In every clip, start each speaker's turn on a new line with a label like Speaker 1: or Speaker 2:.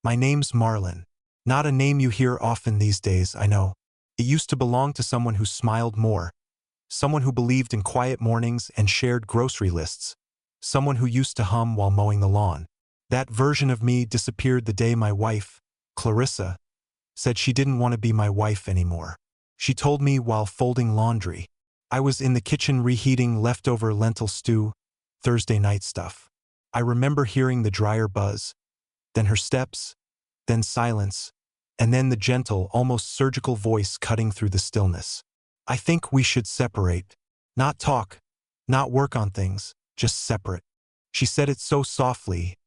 Speaker 1: My name's Marlin. Not a name you hear often these days, I know. It used to belong to someone who smiled more, someone who believed in quiet mornings and shared grocery lists, someone who used to hum while mowing the lawn. That version of me disappeared the day my wife, Clarissa, said she didn't want to be my wife anymore. She told me while folding laundry. I was in the kitchen reheating leftover lentil stew, Thursday night stuff. I remember hearing the dryer buzz, then her steps, then silence, and then the gentle, almost surgical voice cutting through the stillness. I think we should separate. Not talk, not work on things, just separate. She said it so softly,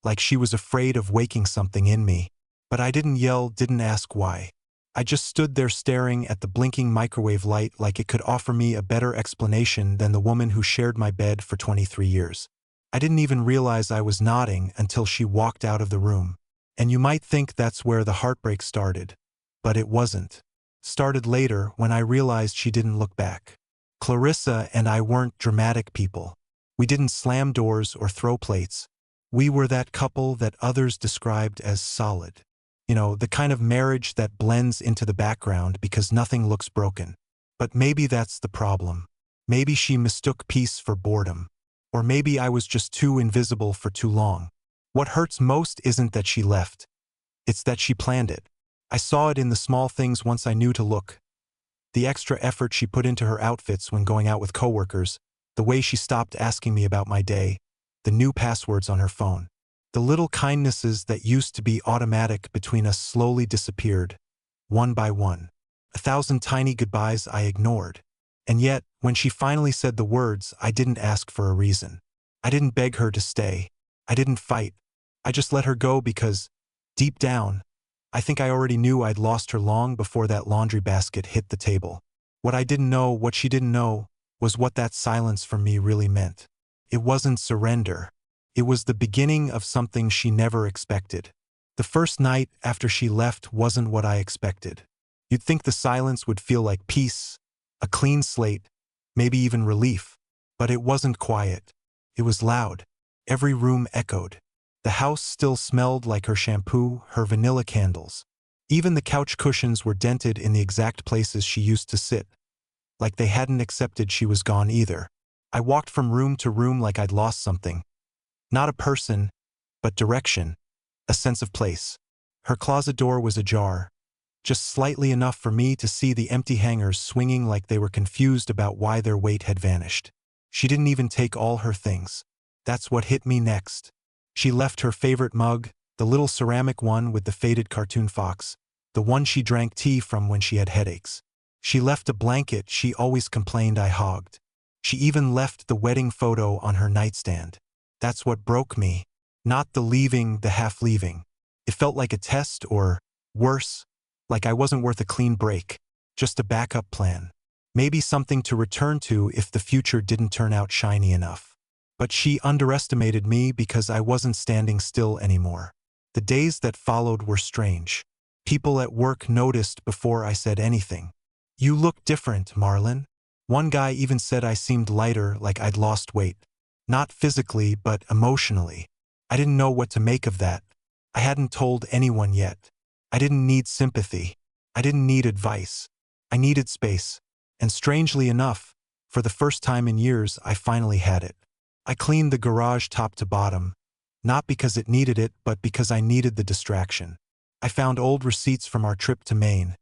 Speaker 1: like she was afraid of waking something in me. But I didn't yell, didn't ask why. I just stood there staring at the blinking microwave light like it could offer me a better explanation than the woman who shared my bed for 23 years. I didn't even realize I was nodding until she walked out of the room. And you might think that's where the heartbreak started. But it wasn't. Started later when I realized she didn't look back. Clarissa and I weren't dramatic people. We didn't slam doors or throw plates. We were that couple that others described as solid. You know, the kind of marriage that blends into the background because nothing looks broken. But maybe that's the problem. Maybe she mistook peace for boredom. Or maybe I was just too invisible for too long. What hurts most isn't that she left. It's that she planned it. I saw it in the small things once I knew to look. The extra effort she put into her outfits when going out with coworkers, the way she stopped asking me about my day, the new passwords on her phone. The little kindnesses that used to be automatic between us slowly disappeared, one by one. 1,000 tiny goodbyes I ignored. And yet, when she finally said the words, I didn't ask for a reason. I didn't beg her to stay. I didn't fight. I just let her go because, deep down, I think I already knew I'd lost her long before that laundry basket hit the table. What I didn't know, what she didn't know, was what that silence for me really meant. It wasn't surrender. It was the beginning of something she never expected. The first night after she left wasn't what I expected. You'd think the silence would feel like peace, a clean slate, maybe even relief. But it wasn't quiet. It was loud. Every room echoed. The house still smelled like her shampoo, her vanilla candles. Even the couch cushions were dented in the exact places she used to sit, like they hadn't accepted she was gone either. I walked from room to room like I'd lost something. Not a person, but direction, a sense of place. Her closet door was ajar, just slightly enough for me to see the empty hangers swinging like they were confused about why their weight had vanished. She didn't even take all her things. That's what hit me next. She left her favorite mug, the little ceramic one with the faded cartoon fox, the one she drank tea from when she had headaches. She left a blanket she always complained I hogged. She even left the wedding photo on her nightstand. That's what broke me. Not the leaving, the half-leaving. It felt like a test or, worse, like I wasn't worth a clean break. Just a backup plan. Maybe something to return to if the future didn't turn out shiny enough. But she underestimated me because I wasn't standing still anymore. The days that followed were strange. People at work noticed before I said anything. You look different, Marlin. One guy even said I seemed lighter, like I'd lost weight. Not physically, but emotionally. I didn't know what to make of that. I hadn't told anyone yet. I didn't need sympathy. I didn't need advice. I needed space. And strangely enough, for the first time in years, I finally had it. I cleaned the garage top to bottom, not because it needed it, but because I needed the distraction. I found old receipts from our trip to Maine,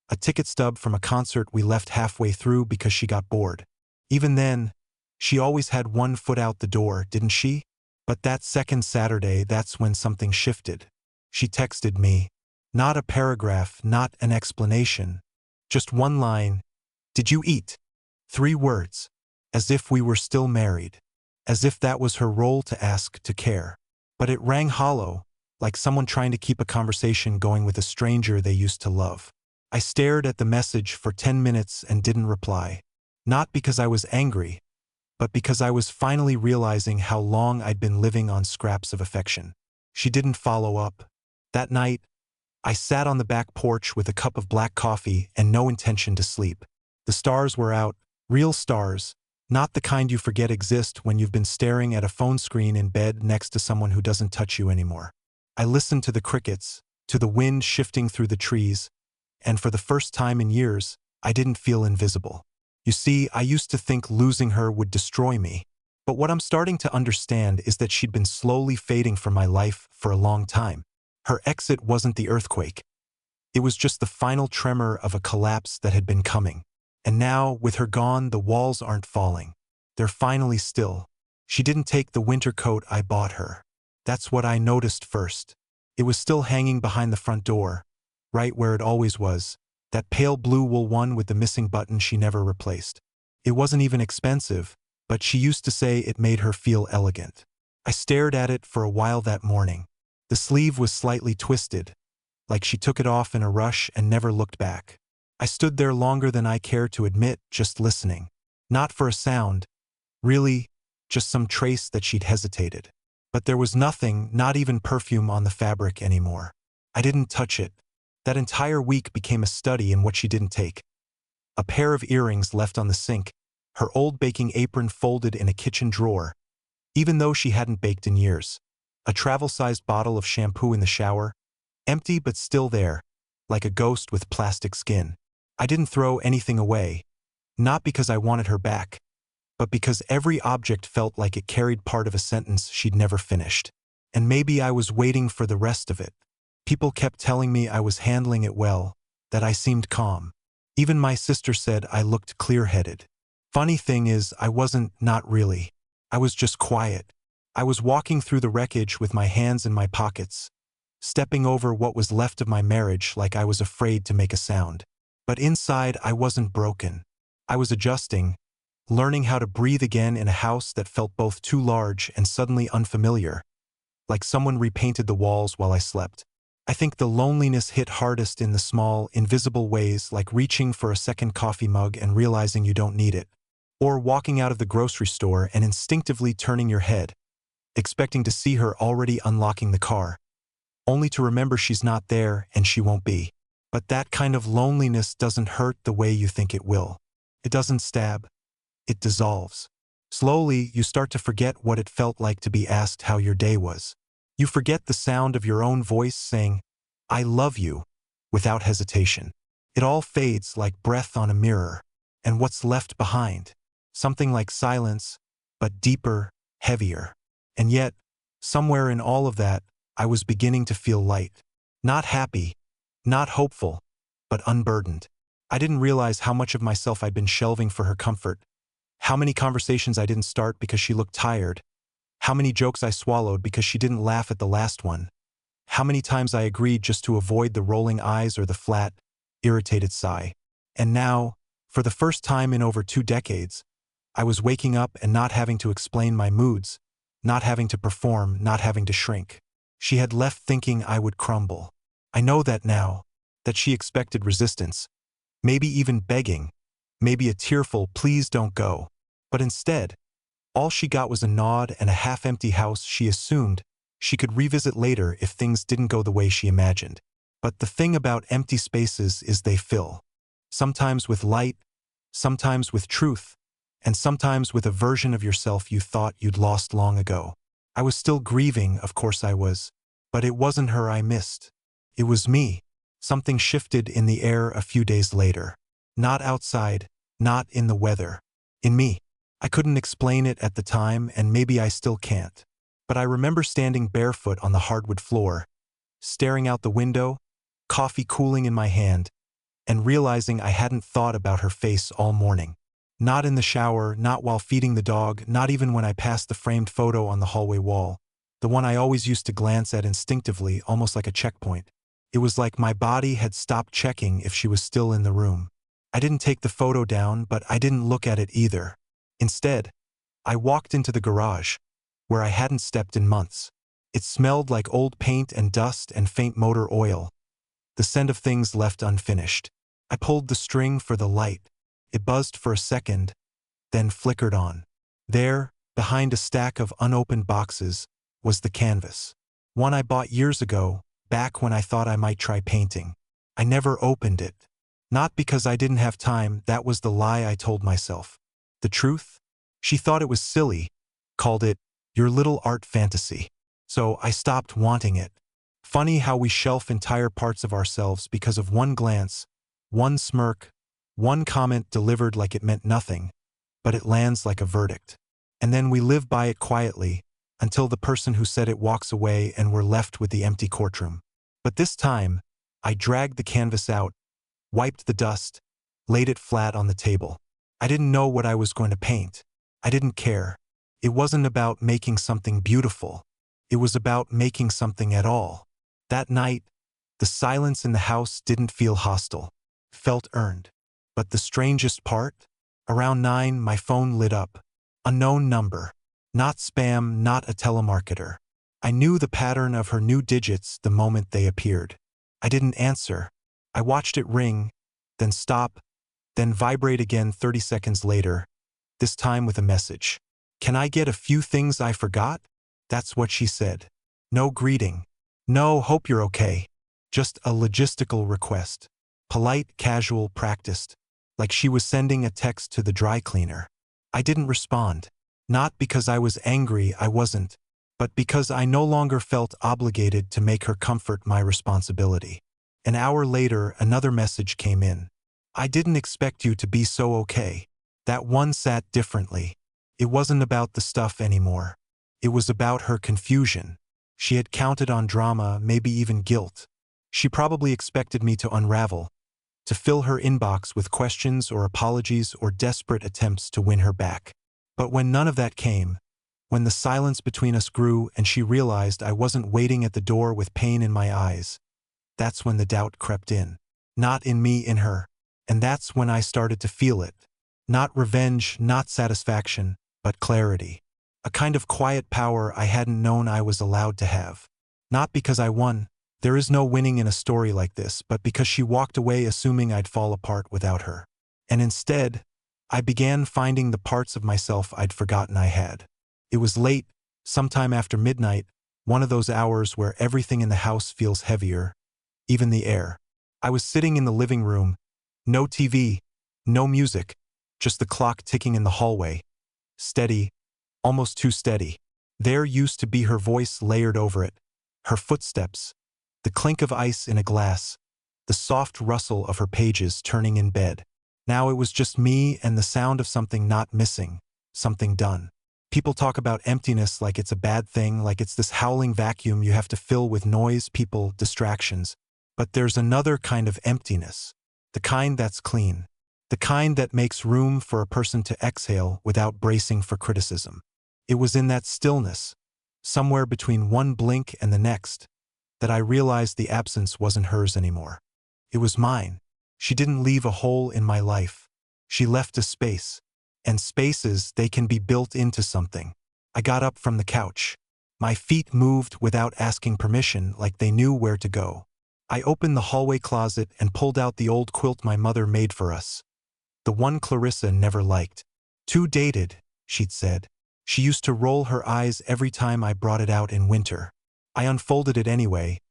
Speaker 1: a ticket stub from a concert we left halfway through because she got bored. Even then, she always had one foot out the door, didn't she? But that second Saturday, that's when something shifted. She texted me. Not a paragraph, not an explanation. Just one line. Did you eat? 3 words. As if we were still married. As if that was her role to ask, to care. But it rang hollow, like someone trying to keep a conversation going with a stranger they used to love. I stared at the message for 10 minutes and didn't reply. Not because I was angry, but because I was finally realizing how long I'd been living on scraps of affection. She didn't follow up. That night, I sat on the back porch with a cup of black coffee and no intention to sleep. The stars were out, real stars, not the kind you forget exist when you've been staring at a phone screen in bed next to someone who doesn't touch you anymore. I listened to the crickets, to the wind shifting through the trees, and for the first time in years, I didn't feel invisible. You see, I used to think losing her would destroy me. But what I'm starting to understand is that she'd been slowly fading from my life for a long time. Her exit wasn't the earthquake. It was just the final tremor of a collapse that had been coming. And now, with her gone, the walls aren't falling. They're finally still. She didn't take the winter coat I bought her. That's what I noticed first. It was still hanging behind the front door, right where it always was, that pale blue wool one with the missing button she never replaced. It wasn't even expensive, but she used to say it made her feel elegant. I stared at it for a while that morning. The sleeve was slightly twisted, like she took it off in a rush and never looked back. I stood there longer than I care to admit, just listening. Not for a sound, really, just some trace that she'd hesitated. But there was nothing, not even perfume on the fabric anymore. I didn't touch it. That entire week became a study in what she didn't take. A pair of earrings left on the sink, her old baking apron folded in a kitchen drawer, even though she hadn't baked in years. A travel-sized bottle of shampoo in the shower, empty but still there, like a ghost with plastic skin. I didn't throw anything away, not because I wanted her back, but because every object felt like it carried part of a sentence she'd never finished. And maybe I was waiting for the rest of it. People kept telling me I was handling it well, that I seemed calm. Even my sister said I looked clear-headed. Funny thing is, I wasn't, not really. I was just quiet. I was walking through the wreckage with my hands in my pockets, stepping over what was left of my marriage like I was afraid to make a sound. But inside, I wasn't broken. I was adjusting, learning how to breathe again in a house that felt both too large and suddenly unfamiliar, like someone repainted the walls while I slept. I think the loneliness hit hardest in the small, invisible ways, like reaching for a second coffee mug and realizing you don't need it, or walking out of the grocery store and instinctively turning your head, expecting to see her already unlocking the car, only to remember she's not there and she won't be. But that kind of loneliness doesn't hurt the way you think it will. It doesn't stab. It dissolves. Slowly, you start to forget what it felt like to be asked how your day was. You forget the sound of your own voice saying, "I love you," without hesitation. It all fades like breath on a mirror. And what's left behind? Something like silence, but deeper, heavier. And yet, somewhere in all of that, I was beginning to feel light. Not happy, not hopeful, but unburdened. I didn't realize how much of myself I'd been shelving for her comfort. How many conversations I didn't start because she looked tired. How many jokes I swallowed because she didn't laugh at the last one. How many times I agreed just to avoid the rolling eyes or the flat, irritated sigh. And now, for the first time in over 2 decades, I was waking up and not having to explain my moods, not having to perform, not having to shrink. She had left thinking I would crumble. I know that now, that she expected resistance, maybe even begging, maybe a tearful "please don't go." But instead, all she got was a nod and a half-empty house she assumed she could revisit later if things didn't go the way she imagined. But the thing about empty spaces is they fill. Sometimes with light, sometimes with truth, and sometimes with a version of yourself you thought you'd lost long ago. I was still grieving, of course I was, but it wasn't her I missed. It was me. Something shifted in the air a few days later. Not outside, not in the weather. In me. I couldn't explain it at the time, and maybe I still can't. But I remember standing barefoot on the hardwood floor, staring out the window, coffee cooling in my hand, and realizing I hadn't thought about her face all morning. Not in the shower, not while feeding the dog, not even when I passed the framed photo on the hallway wall, the one I always used to glance at instinctively, almost like a checkpoint. It was like my body had stopped checking if she was still in the room. I didn't take the photo down, but I didn't look at it either. Instead, I walked into the garage, where I hadn't stepped in months. It smelled like old paint and dust and faint motor oil, the scent of things left unfinished. I pulled the string for the light. It buzzed for a second, then flickered on. There, behind a stack of unopened boxes, was the canvas. One I bought years ago, back when I thought I might try painting. I never opened it. Not because I didn't have time, that was the lie I told myself. The truth? She thought it was silly, called it your little art fantasy. So I stopped wanting it. Funny how we shelf entire parts of ourselves because of one glance, one smirk, one comment delivered like it meant nothing, but it lands like a verdict. And then we live by it quietly, until the person who said it walks away and we're left with the empty courtroom. But this time, I dragged the canvas out, wiped the dust, laid it flat on the table. I didn't know what I was going to paint. I didn't care. It wasn't about making something beautiful. It was about making something at all. That night, the silence in the house didn't feel hostile. It felt earned. But the strangest part? Around 9, my phone lit up. Unknown number. Not spam, not a telemarketer. I knew the pattern of her new digits the moment they appeared. I didn't answer. I watched it ring, then stop, then vibrate again 30 seconds later, this time with a message. "Can I get a few things I forgot?" That's what she said. No greeting. No, hope you're okay. Just a logistical request. Polite, casual, practiced. Like she was sending a text to the dry cleaner. I didn't respond. Not because I was angry, I wasn't, but because I no longer felt obligated to make her comfort my responsibility. An hour later, another message came in. "I didn't expect you to be so okay." That one sat differently. It wasn't about the stuff anymore. It was about her confusion. She had counted on drama, maybe even guilt. She probably expected me to unravel, to fill her inbox with questions or apologies or desperate attempts to win her back. But when none of that came, when the silence between us grew and she realized I wasn't waiting at the door with pain in my eyes, that's when the doubt crept in. Not in me, in her. And that's when I started to feel it. Not revenge, not satisfaction, but clarity. A kind of quiet power I hadn't known I was allowed to have. Not because I won. There is no winning in a story like this, but because she walked away assuming I'd fall apart without her. And instead, I began finding the parts of myself I'd forgotten I had. It was late, sometime after midnight, one of those hours where everything in the house feels heavier, even the air. I was sitting in the living room, no TV, no music, just the clock ticking in the hallway. Steady, almost too steady. There used to be her voice layered over it, her footsteps, the clink of ice in a glass, the soft rustle of her pages turning in bed. Now it was just me and the sound of something not missing, something done. People talk about emptiness like it's a bad thing, like it's this howling vacuum you have to fill with noise, people, distractions. But there's another kind of emptiness. The kind that's clean. The kind that makes room for a person to exhale without bracing for criticism. It was in that stillness, somewhere between one blink and the next, that I realized the absence wasn't hers anymore. It was mine. She didn't leave a hole in my life. She left a space. And spaces, they can be built into something. I got up from the couch. My feet moved without asking permission, like they knew where to go. I opened the hallway closet and pulled out the old quilt my mother made for us. The one Clarissa never liked. "Too dated," she'd said. She used to roll her eyes every time I brought it out in winter. I unfolded it anyway,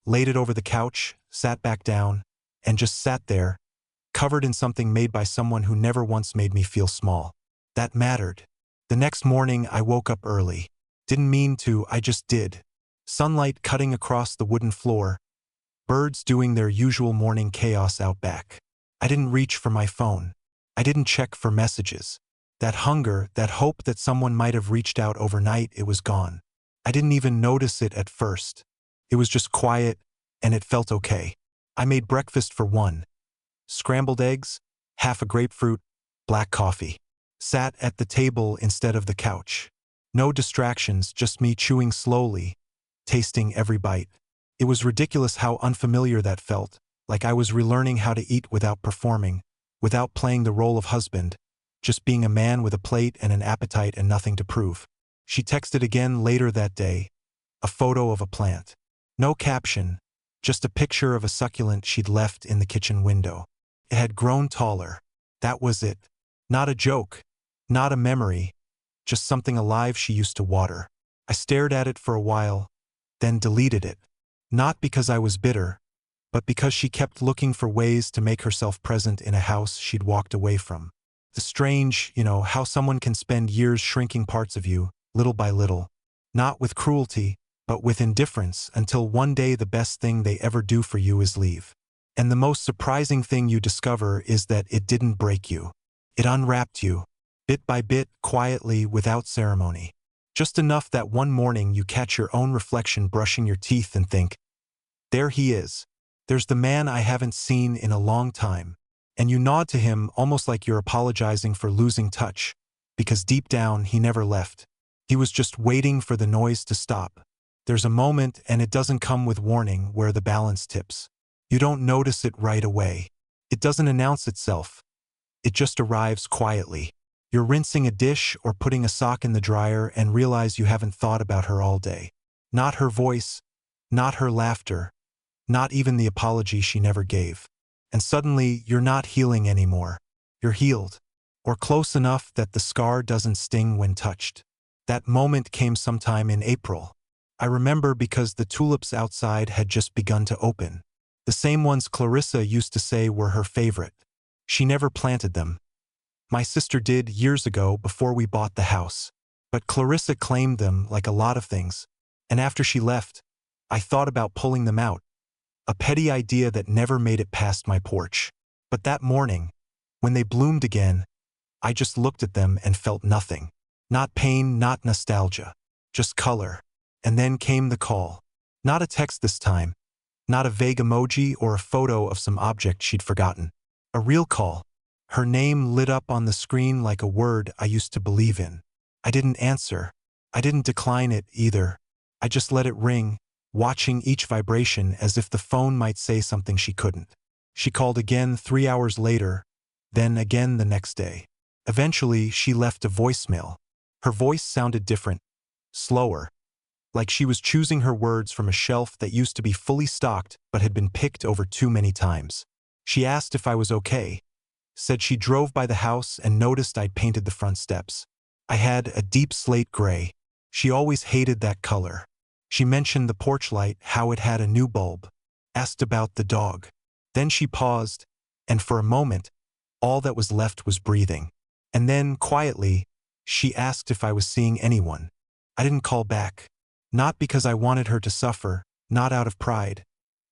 Speaker 1: laid it over the couch, sat back down, and just sat there, covered in something made by someone who never once made me feel small. That mattered. The next morning I woke up early. Didn't mean to, I just did. Sunlight cutting across the wooden floor, birds doing their usual morning chaos out back. I didn't reach for my phone. I didn't check for messages. That hunger, that hope that someone might have reached out overnight, it was gone. I didn't even notice it at first. It was just quiet, and it felt okay. I made breakfast for one. Scrambled eggs, half a grapefruit, black coffee. Sat at the table instead of the couch. No distractions, just me chewing slowly, tasting every bite. It was ridiculous how unfamiliar that felt, like I was relearning how to eat without performing, without playing the role of husband, just being a man with a plate and an appetite and nothing to prove. She texted again later that day, a photo of a plant. No caption, just a picture of a succulent she'd left in the kitchen window. It had grown taller. That was it. Not a joke, not a memory, just something alive she used to water. I stared at it for a while, then deleted it. Not because I was bitter, but because she kept looking for ways to make herself present in a house she'd walked away from. The strange, how someone can spend years shrinking parts of you, little by little. Not with cruelty, but with indifference until one day the best thing they ever do for you is leave. And the most surprising thing you discover is that it didn't break you. It unwrapped you, bit by bit, quietly, without ceremony. Just enough that one morning you catch your own reflection brushing your teeth and think, there he is. There's the man I haven't seen in a long time. And you nod to him almost like you're apologizing for losing touch, because deep down he never left. He was just waiting for the noise to stop. There's a moment, and it doesn't come with warning, where the balance tips. You don't notice it right away. It doesn't announce itself. It just arrives quietly. You're rinsing a dish or putting a sock in the dryer and realize you haven't thought about her all day. Not her voice, not her laughter, not even the apology she never gave. And suddenly, you're not healing anymore. You're healed, or close enough that the scar doesn't sting when touched. That moment came sometime in April. I remember because the tulips outside had just begun to open. The same ones Clarissa used to say were her favorite. She never planted them. My sister did years ago before we bought the house. But Clarissa claimed them like a lot of things. And after she left, I thought about pulling them out. A petty idea that never made it past my porch. But that morning, when they bloomed again, I just looked at them and felt nothing. Not pain, not nostalgia. Just color. And then came the call. Not a text this time. Not a vague emoji or a photo of some object she'd forgotten. A real call. Her name lit up on the screen like a word I used to believe in. I didn't answer. I didn't decline it either. I just let it ring, watching each vibration as if the phone might say something she couldn't. She called again 3 hours later, then again the next day. Eventually, she left a voicemail. Her voice sounded different, slower, like she was choosing her words from a shelf that used to be fully stocked but had been picked over too many times. She asked if I was okay, said she drove by the house and noticed I'd painted the front steps. I had a deep slate gray. She always hated that color. She mentioned the porch light, how it had a new bulb, asked about the dog. Then she paused, and for a moment, all that was left was breathing. And then, quietly, she asked if I was seeing anyone. I didn't call back. Not because I wanted her to suffer, not out of pride,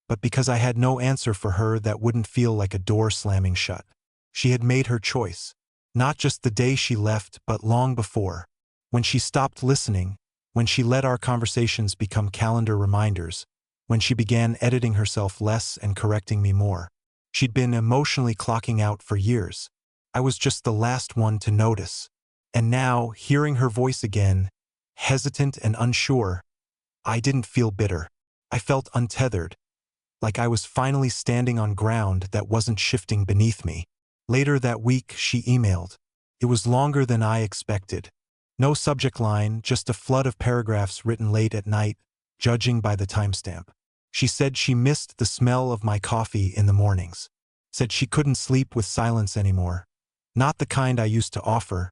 Speaker 1: but because I had no answer for her that wouldn't feel like a door slamming shut. She had made her choice, not just the day she left, but long before. When she stopped listening, when she let our conversations become calendar reminders, when she began editing herself less and correcting me more. She'd been emotionally clocking out for years. I was just the last one to notice. And now, hearing her voice again, hesitant and unsure, I didn't feel bitter. I felt untethered, like I was finally standing on ground that wasn't shifting beneath me. Later that week, she emailed. It was longer than I expected. No subject line, just a flood of paragraphs written late at night, judging by the timestamp. She said she missed the smell of my coffee in the mornings. Said she couldn't sleep with silence anymore. Not the kind I used to offer,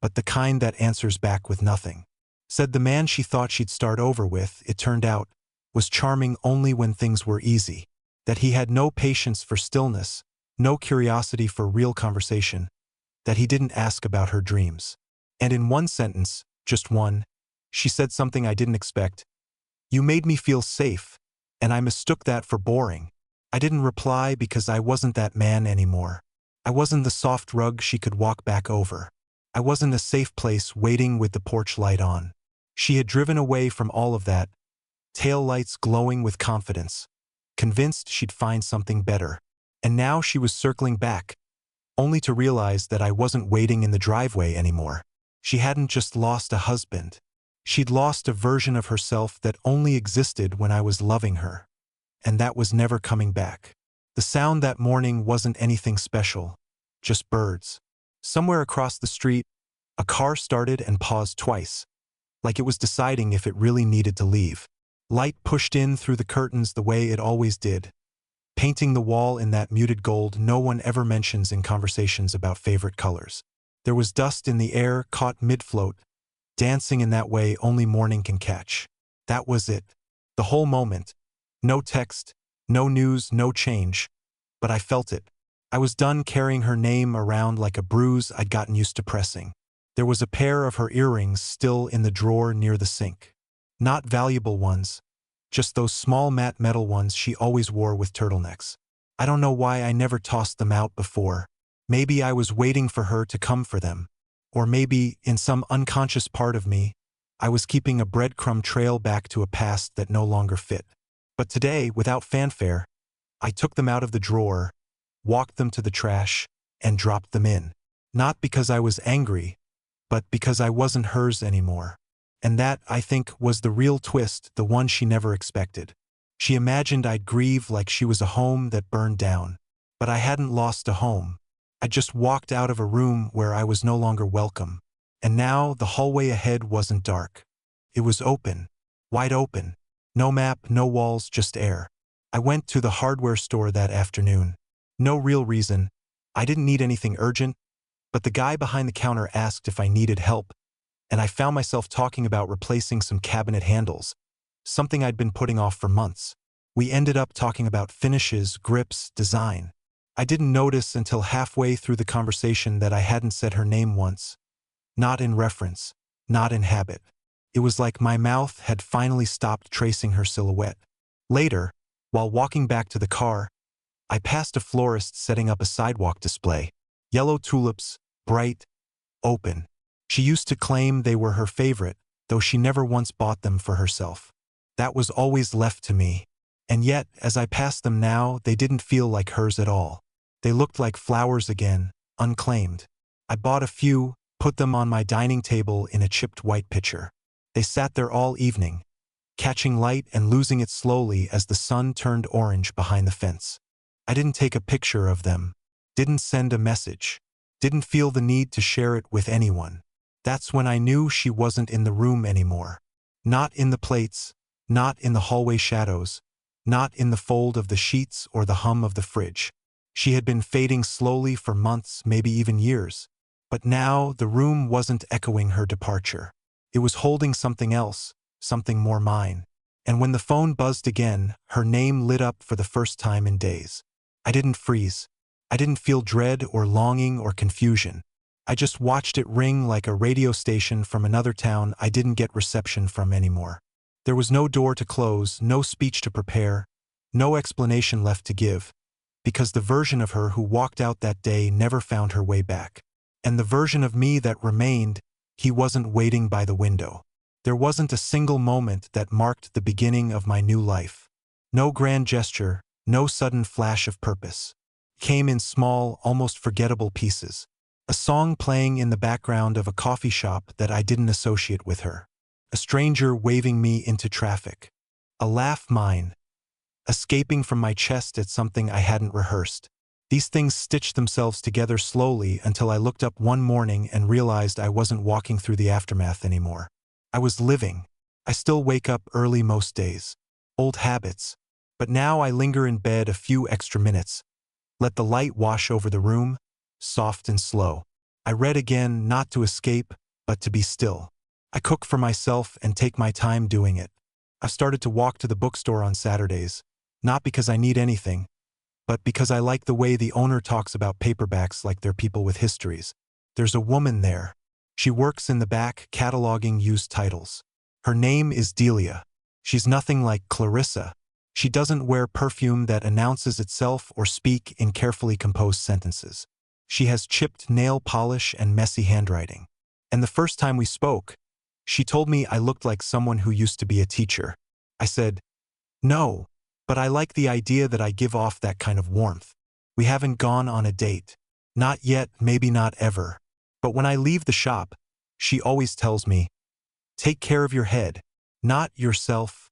Speaker 1: but the kind that answers back with nothing. Said the man she thought she'd start over with, it turned out, was charming only when things were easy. That he had no patience for stillness, no curiosity for real conversation. That he didn't ask about her dreams. And in one sentence, just one, she said something I didn't expect. You made me feel safe, and I mistook that for boring. I didn't reply because I wasn't that man anymore. I wasn't the soft rug she could walk back over. I wasn't a safe place waiting with the porch light on. She had driven away from all of that, tail lights glowing with confidence, convinced she'd find something better. And now she was circling back, only to realize that I wasn't waiting in the driveway anymore. She hadn't just lost a husband. She'd lost a version of herself that only existed when I was loving her. And that was never coming back. The sound that morning wasn't anything special, just birds. Somewhere across the street, a car started and paused twice, like it was deciding if it really needed to leave. Light pushed in through the curtains the way it always did, painting the wall in that muted gold no one ever mentions in conversations about favorite colors. There was dust in the air, caught mid-float, dancing in that way only morning can catch. That was it. The whole moment. No text, no news, no change. But I felt it. I was done carrying her name around like a bruise I'd gotten used to pressing. There was a pair of her earrings still in the drawer near the sink. Not valuable ones, just those small matte metal ones she always wore with turtlenecks. I don't know why I never tossed them out before. Maybe I was waiting for her to come for them. Or maybe, in some unconscious part of me, I was keeping a breadcrumb trail back to a past that no longer fit. But today, without fanfare, I took them out of the drawer, walked them to the trash, and dropped them in. Not because I was angry, but because I wasn't hers anymore. And that, I think, was the real twist, the one she never expected. She imagined I'd grieve like she was a home that burned down. But I hadn't lost a home. I just walked out of a room where I was no longer welcome. And now the hallway ahead wasn't dark. It was open, wide open. No map, no walls, just air. I went to the hardware store that afternoon. No real reason. I didn't need anything urgent, but the guy behind the counter asked if I needed help, and I found myself talking about replacing some cabinet handles, something I'd been putting off for months. We ended up talking about finishes, grips, design. I didn't notice until halfway through the conversation that I hadn't said her name once. Not in reference, not in habit. It was like my mouth had finally stopped tracing her silhouette. Later, while walking back to the car, I passed a florist setting up a sidewalk display. Yellow tulips, bright, open. She used to claim they were her favorite, though she never once bought them for herself. That was always left to me. And yet, as I passed them now, they didn't feel like hers at all. They looked like flowers again, unclaimed. I bought a few, put them on my dining table in a chipped white pitcher. They sat there all evening, catching light and losing it slowly as the sun turned orange behind the fence. I didn't take a picture of them, didn't send a message, didn't feel the need to share it with anyone. That's when I knew she wasn't in the room anymore. Not in the plates, not in the hallway shadows, not in the fold of the sheets or the hum of the fridge. She had been fading slowly for months, maybe even years. But now the room wasn't echoing her departure. It was holding something else, something more mine. And when the phone buzzed again, her name lit up for the first time in days. I didn't freeze. I didn't feel dread or longing or confusion. I just watched it ring like a radio station from another town I didn't get reception from anymore. There was no door to close, no speech to prepare, no explanation left to give, because the version of her who walked out that day never found her way back. And the version of me that remained, he wasn't waiting by the window. There wasn't a single moment that marked the beginning of my new life. No grand gesture, no sudden flash of purpose. Came in small, almost forgettable pieces. A song playing in the background of a coffee shop that I didn't associate with her. A stranger waving me into traffic. A laugh mine, escaping from my chest at something I hadn't rehearsed. These things stitched themselves together slowly until I looked up one morning and realized I wasn't walking through the aftermath anymore. I was living. I still wake up early most days. Old habits. But now I linger in bed a few extra minutes. Let the light wash over the room, soft and slow. I read again, not to escape, but to be still. I cook for myself and take my time doing it. I've started to walk to the bookstore on Saturdays, not because I need anything, but because I like the way the owner talks about paperbacks like they're people with histories. There's a woman there. She works in the back, cataloging used titles. Her name is Delia. She's nothing like Clarissa. She doesn't wear perfume that announces itself or speak in carefully composed sentences. She has chipped nail polish and messy handwriting. And the first time we spoke, she told me I looked like someone who used to be a teacher. I said, "No, but I like the idea that I give off that kind of warmth. We haven't gone on a date. Not yet, maybe not ever. But when I leave the shop, she always tells me, take care of your head, not yourself,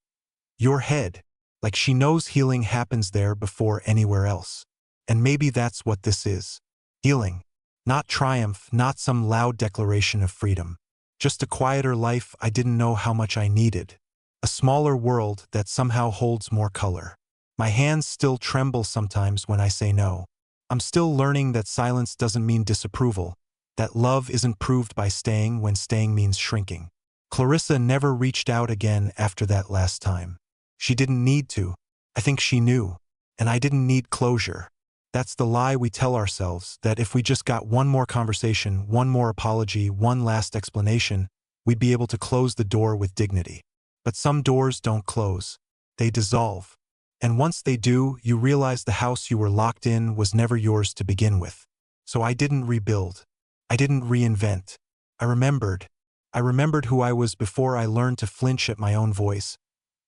Speaker 1: your head." Like she knows healing happens there before anywhere else. And maybe that's what this is. Healing. Not triumph, not some loud declaration of freedom. Just a quieter life I didn't know how much I needed. A smaller world that somehow holds more color. My hands still tremble sometimes when I say no. I'm still learning that silence doesn't mean disapproval, that love isn't proved by staying when staying means shrinking. Clarissa never reached out again after that last time. She didn't need to. I think she knew. And I didn't need closure. That's the lie we tell ourselves, that if we just got one more conversation, one more apology, one last explanation, we'd be able to close the door with dignity. But some doors don't close. They dissolve. And once they do, you realize the house you were locked in was never yours to begin with. So I didn't rebuild. I didn't reinvent. I remembered. I remembered who I was before I learned to flinch at my own voice,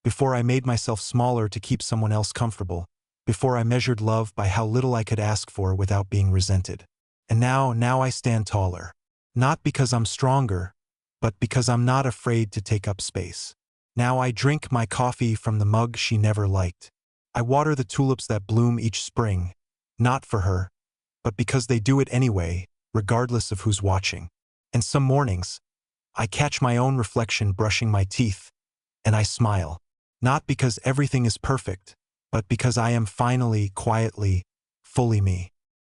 Speaker 1: before I made myself smaller to keep someone else comfortable, before I measured love by how little I could ask for without being resented. And now I stand taller. Not because I'm stronger, but because I'm not afraid to take up space. Now I drink my coffee from the mug she never liked. I water the tulips that bloom each spring, not for her, but because they do it anyway, regardless of who's watching. And some mornings, I catch my own reflection brushing my teeth, and I smile. Not because everything is perfect, but because I am finally, quietly, fully me.